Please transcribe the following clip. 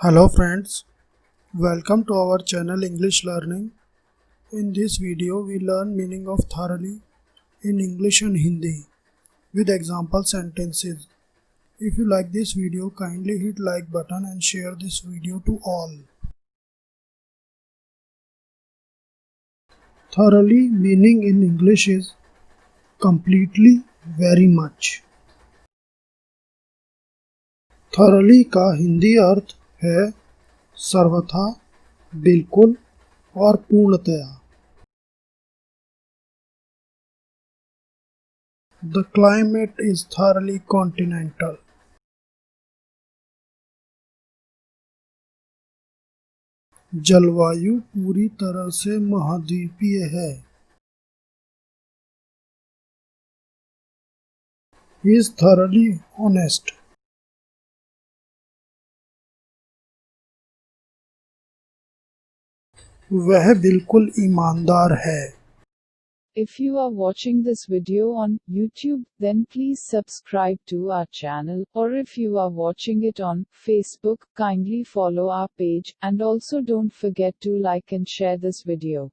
Hello friends, welcome to our channel English Learning. In this video we learn meaning of thoroughly in English and Hindi with example sentences. If you like this video, kindly hit like button and share this video to all. Thoroughly meaning in English is completely, very much. thoroughly का हिंदी अर्थ है सर्वथा, बिल्कुल और पूर्णतया. The climate is thoroughly continental. जलवायु पूरी तरह से महाद्वीपीय है. He is thoroughly honest. वह बिल्कुल ईमानदार है. If you are watching this video on YouTube, then please subscribe to our channel, or if you are watching it on Facebook, kindly follow our page, and also don't forget to like and share this video.